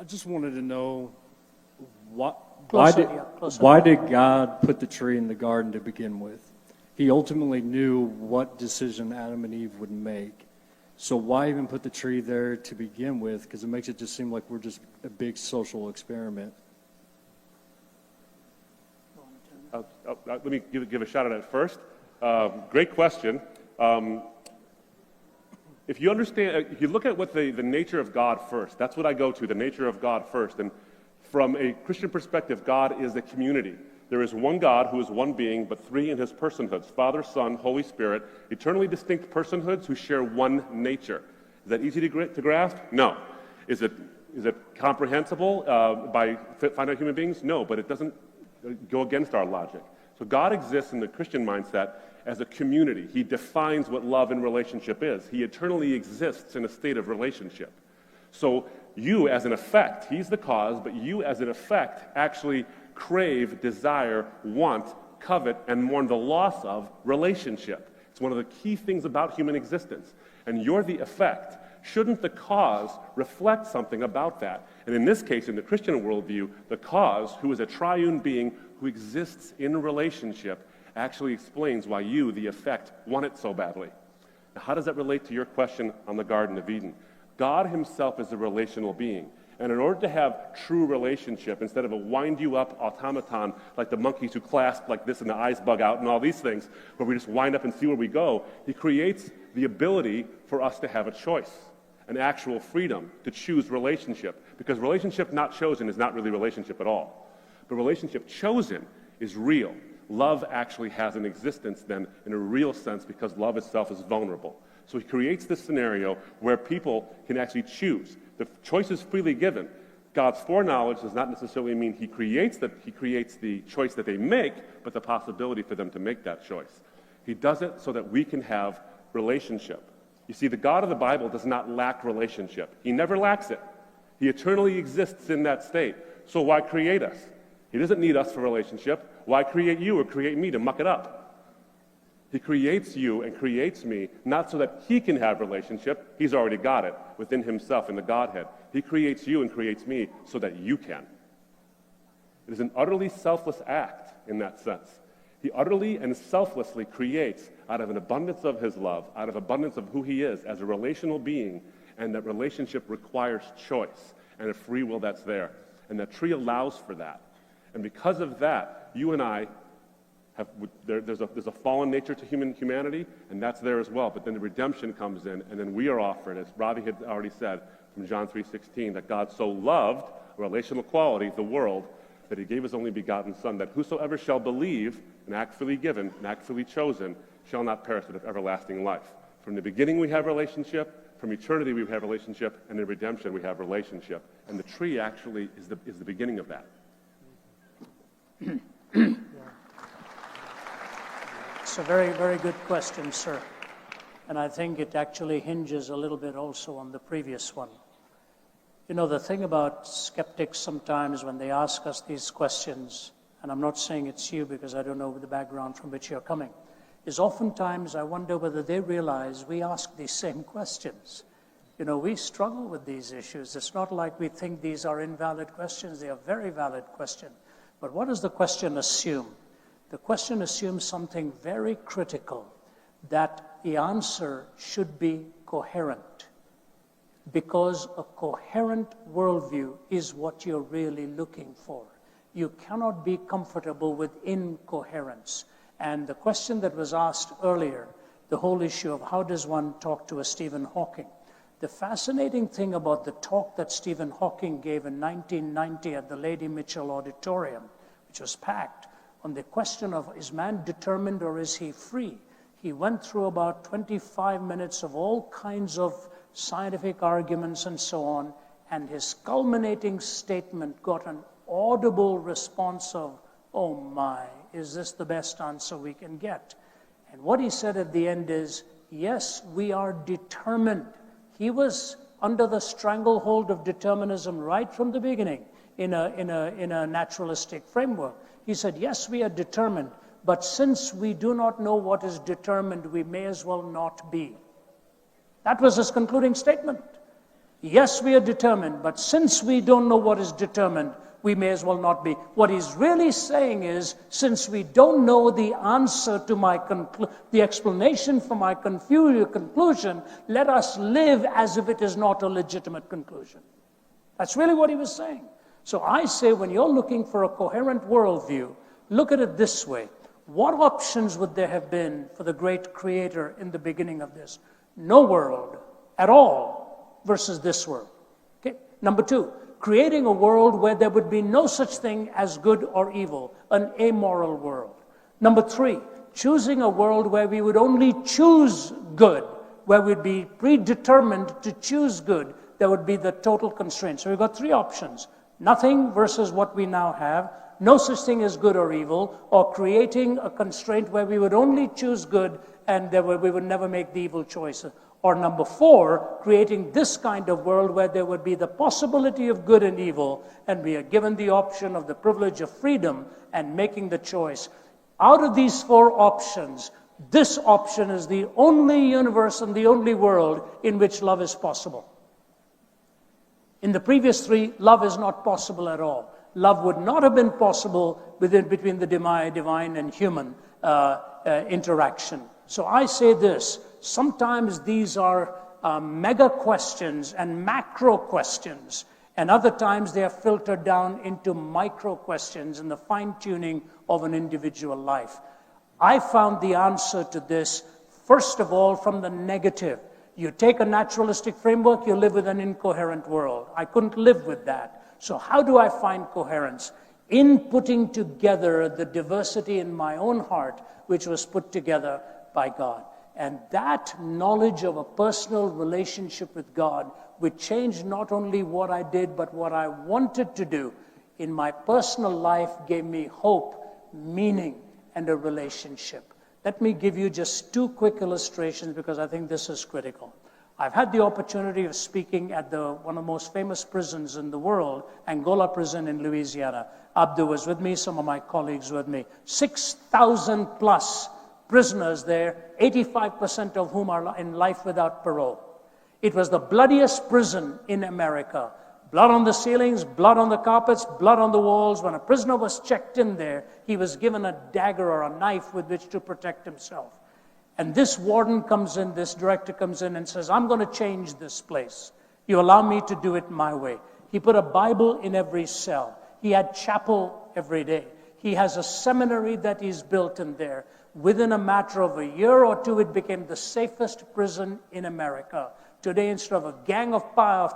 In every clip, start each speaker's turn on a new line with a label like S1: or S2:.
S1: just wanted to know why
S2: Closer.
S1: did God put the tree in the garden to begin with? He ultimately knew what decision Adam and Eve would make. So why even put the tree there to begin with? Because it makes it just seem like we're just a big social experiment.
S3: Let me give a shot at it first. Great question. If you understand, if you look at what the nature of God first, that's what I go to, the nature of God first. And from a Christian perspective, God is a community. There is one God who is one being, but three in his personhoods, Father, Son, Holy Spirit, eternally distinct personhoods who share one nature. Is that easy to grasp? No. Is it comprehensible by finite human beings? No, but it doesn't go against our logic. So God exists in the Christian mindset as a community. He defines what love and relationship is. He eternally exists in a state of relationship. So you as an effect, he's the cause, but you as an effect actually crave, desire, want, covet, and mourn the loss of relationship. It's one of the key things about human existence. And you're the effect. Shouldn't the cause reflect something about that? And in this case, in the Christian worldview, the cause, who is a triune being who exists in relationship, actually explains why you, the effect, want it so badly. Now, how does that relate to your question on the Garden of Eden? God himself is a relational being. And in order to have true relationship, instead of a wind-you-up automaton like the monkeys who clasp like this and the eyes bug out and all these things, where we just wind up and see where we go, he creates the ability for us to have a choice, an actual freedom to choose relationship. Because relationship not chosen is not really relationship at all. But relationship chosen is real. Love actually has an existence then in a real sense because love itself is vulnerable. So he creates this scenario where people can actually choose. The choice is freely given. God's foreknowledge does not necessarily mean he creates the choice that they make, but the possibility for them to make that choice. He does it so that we can have relationship. You see, the God of the Bible does not lack relationship. He never lacks it. He eternally exists in that state. So why create us? He doesn't need us for relationship. Why create you or create me to muck it up? He creates you and creates me not so that he can have relationship. He's already got it within himself in the Godhead. He creates you and creates me so that you can. It is an utterly selfless act in that sense. He utterly and selflessly creates out of an abundance of his love, out of abundance of who he is as a relational being, and that relationship requires choice and a free will that's there. And that tree allows for that. And because of that, you and I there's a fallen nature to humanity, and that's there as well. But then the redemption comes in, and then we are offered, as Ravi had already said from John 3:16, that God so loved, a relational quality, the world, that he gave his only begotten Son, that whosoever shall believe, an act freely given, an act freely chosen, shall not perish but have everlasting life. From the beginning we have relationship, from eternity we have relationship, and in redemption we have relationship. And the tree actually is the beginning of that.
S2: It's a very, very good question, sir. And I think it actually hinges a little bit also on the previous one. You know, the thing about skeptics sometimes when they ask us these questions, and I'm not saying it's you because I don't know the background from which you're coming, is oftentimes I wonder whether they realize we ask these same questions. You know, we struggle with these issues. It's not like we think these are invalid questions. They are very valid questions. But what does the question assume? The question assumes something very critical, that the answer should be coherent, because a coherent worldview is what you're really looking for. You cannot be comfortable with incoherence. And the question that was asked earlier, the whole issue of how does one talk to a Stephen Hawking? The fascinating thing about the talk that Stephen Hawking gave in 1990 at the Lady Mitchell Auditorium, which was packed, on the question of is man determined or is he free? He went through about 25 minutes of all kinds of scientific arguments and so on, and his culminating statement got an audible response of, oh my, is this the best answer we can get? And what he said at the end is, yes, we are determined. He was under the stranglehold of determinism right from the beginning in a naturalistic framework. He said, yes, we are determined, but since we do not know what is determined, we may as well not be. That was his concluding statement. Yes, we are determined, but since we don't know what is determined, we may as well not be. What he's really saying is, since we don't know the answer to the explanation for my conclusion, let us live as if it is not a legitimate conclusion. That's really what he was saying. So I say, when you're looking for a coherent worldview, look at it this way. What options would there have been for the great Creator in the beginning of this? No world at all versus this world. Okay. Number two, creating a world where there would be no such thing as good or evil, an amoral world. Number three, choosing a world where we would only choose good, where we'd be predetermined to choose good. There would be the total constraint. So we've got three options. Nothing versus what we now have, no such thing as good or evil, or creating a constraint where we would only choose good and we would never make the evil choice. Or number four, creating this kind of world where there would be the possibility of good and evil, and we are given the option of the privilege of freedom and making the choice. Out of these four options, this option is the only universe and the only world in which love is possible. In the previous three, love is not possible at all. Love would not have been possible between the divine and human interaction. So I say this, sometimes these are mega questions and macro questions, and other times they are filtered down into micro questions in the fine-tuning of an individual life. I found the answer to this, first of all, from the negative. You take a naturalistic framework, you live with an incoherent world. I couldn't live with that. So how do I find coherence? In putting together the diversity in my own heart, which was put together by God. And that knowledge of a personal relationship with God would change not only what I did, but what I wanted to do in my personal life, gave me hope, meaning, and a relationship. Let me give you just two quick illustrations because I think this is critical. I've had the opportunity of speaking at one of the most famous prisons in the world, Angola prison in Louisiana. Abdu was with me, some of my colleagues with me. 6,000 plus prisoners there, 85% of whom are in life without parole. It was the bloodiest prison in America. Blood on the ceilings, blood on the carpets, blood on the walls. When a prisoner was checked in there, he was given a dagger or a knife with which to protect himself. And this warden comes in, this director comes in and says, I'm going to change this place. You allow me to do it my way. He put a Bible in every cell. He had chapel every day. He has a seminary that he's built in there. Within a matter of a year or two, it became the safest prison in America. Today, instead of a gang of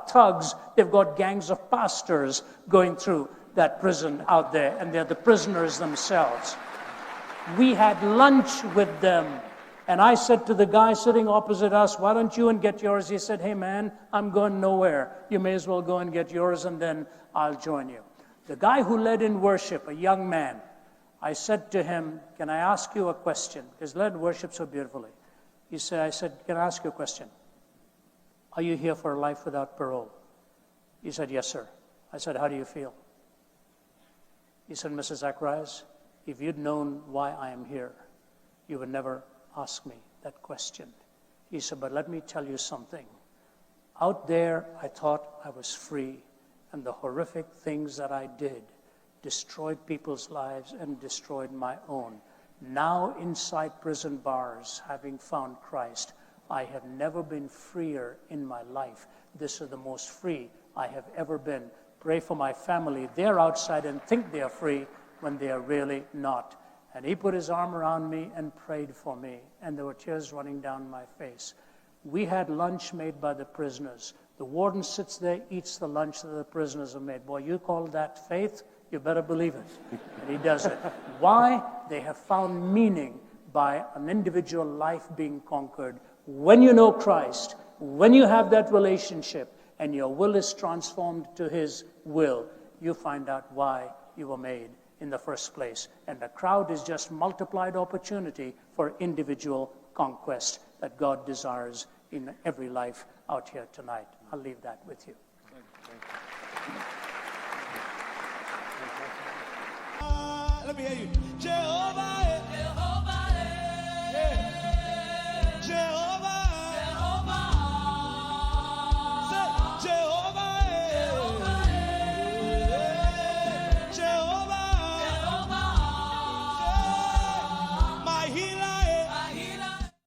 S2: thugs, they've got gangs of pastors going through that prison out there, and they're the prisoners themselves. We had lunch with them, and I said to the guy sitting opposite us, why don't you and get yours? He said, hey man, I'm going nowhere. You may as well go and get yours, and then I'll join you. The guy who led in worship, a young man, I said to him, can I ask you a question? Because led worship so beautifully. I said, can I ask you a question? Are you here for a life without parole? He said, yes, sir. I said, how do you feel? He said, Mrs. Zacharias, if you'd known why I am here, you would never ask me that question. He said, but let me tell you something. Out there, I thought I was free, and the horrific things that I did destroyed people's lives and destroyed my own. Now, inside prison bars, having found Christ, I have never been freer in my life. This is the most free I have ever been. Pray for my family. They're outside and think they are free when they are really not. And he put his arm around me and prayed for me, and there were tears running down my face. We had lunch made by the prisoners. The warden sits there, eats the lunch that the prisoners have made. Boy, you call that faith? You better believe it. And he does it. Why? They have found meaning by an individual life being conquered. When you know Christ, when you have that relationship, and your will is transformed to his will, you find out why you were made in the first place. And the crowd is just multiplied opportunity for individual conquest that God desires in every life out here tonight. I'll leave that with you.
S4: Let me hear you. Jehovah.